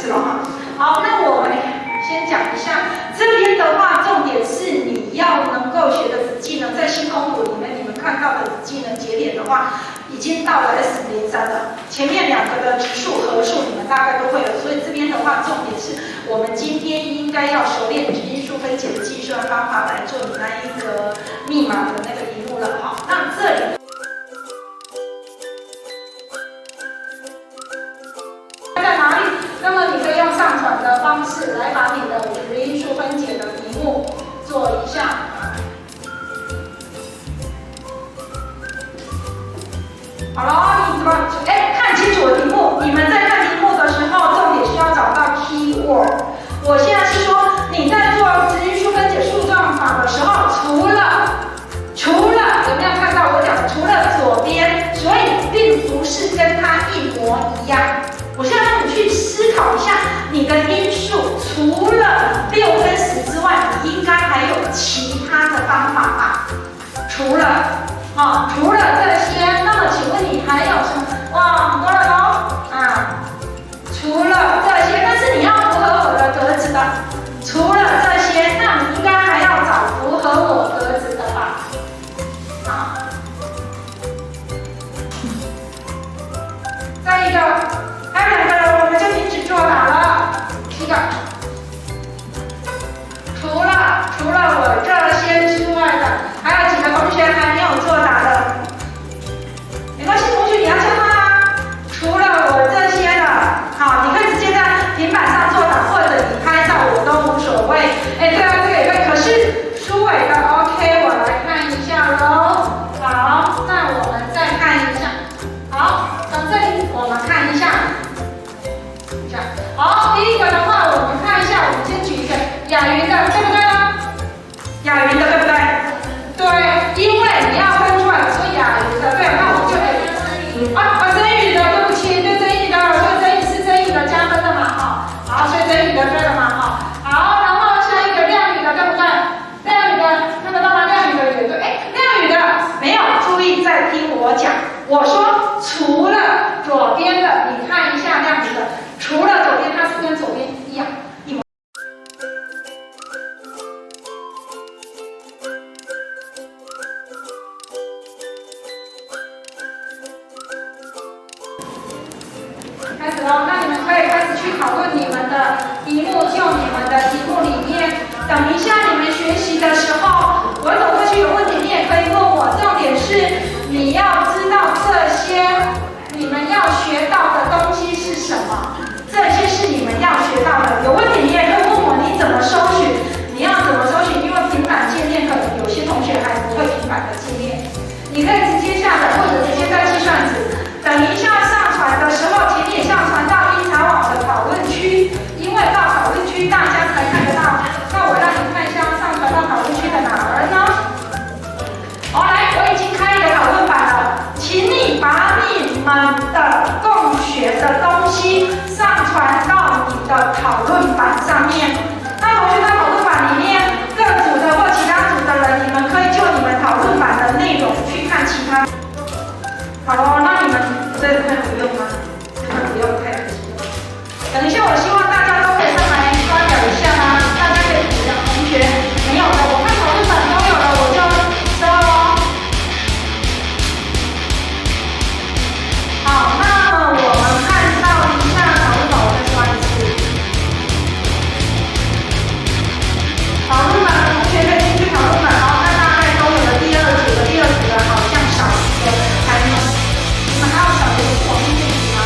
次了哈。好，那我们先讲一下这边的话，重点是你要能够学的子技能，在星空图里面你们看到的子技能节点的话，已经到了 S03了。前面两个的质数、合数你们大概都会有，所以这边的话，重点是我们今天应该要熟练质因数分解的计算方法来做你那一个密码的那个题目了。好，那这里。那么你可以用上传的方式来把你的质因数分解的题目做一下。好了，你怎么看清楚我的题目？你们在看题目的时候，重点是要找到 keyword。我现在是说你在做质因数分解树状法的时候，除了有没有看到我讲的？除了左边，所以并不是跟它一模一样。我现在让你去思考一下，你的因数除了6跟10之外，你应该还有其他的方法吧？除了这些，那么请问你还有什么？哇，很多人哦啊！除了这些，但是你要符合我的格子的。除了这些，那你应该还要找符合我格子的吧？好，再一个。还有2个人，我们就停止作答了。7个，除了我这些之外的，还有几个同学还没有作答的？没关系，同学你要叫他。除了我这些的，好，你可以直接在平板上作答，或者你拍照我都无所谓。对啊，这个也可以。可是书尾的 OK， 我来看一下喽。好，那我们再看一下。好，从这里我们看一下。好，第一个的话，我们看一下，我们先举一个雅云的，对不对呢？雅云的，对不对？对，因为你要分出来说雅云的，对，那我们就可以曾宇的，对不起，对曾宇的，所以曾宇是曾宇的加分的嘛，好，所以曾宇的对了嘛，好，然后下一个亮宇的，对不对？亮宇的看得到吗？亮宇的也对，亮宇的没有注意在听我讲，我说除了左边的，你看一下亮宇的。除了左边，它是跟左边一样，一模。开始喽，那你们可以开始去讨论你们的题目，就你们的题目里面，等一下你们学习的时候，我走过去有问题，你也可以问我。重点是你要知道这些你们要学到的东西是什么。这些是你们要学到的，有问题你也可以问我，你怎么搜寻？你要怎么搜寻？因为平板界面可能有些同学还不会平板的界面，你可以直接下载或者直接在计算纸。等一下上传的时候，请你上传到英才网的讨论区，因为到讨论区大家才看得到。那我让你看一下上传到讨论区的哪儿呢？好，来，我已经开一个讨论版了，请你把你们的共学的东西上传到你的讨论板上面。那同学在讨论板里面，各组的或其他组的人，你们可以就你们讨论板的内容去看其他。好哦，那你们这块不用吗？这块不用，太可惜了。等一下，我希望大家都可以上来发表一下啊，大家可以补讲。同学没有的，我看讨论板都有了，我就收喽。好，那么我们看到一下讨论板，我再刷一次。讨论板的同学可以进去讨论板哦。那大概都有了第二组的好像少一个，还没有。你们还有小学网络练习吗？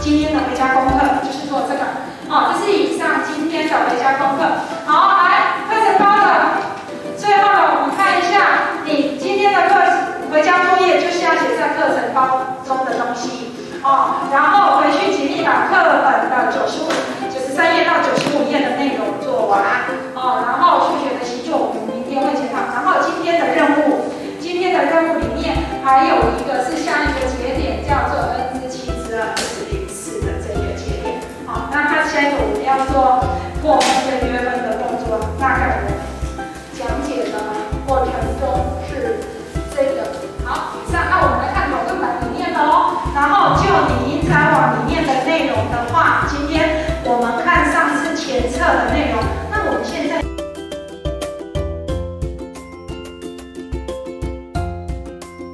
今天的回家功课就是做这个。哦，这是以上今天的回家功课。好，来课程包的最后呢，我们看一下你今天的回家作业就是要写在课程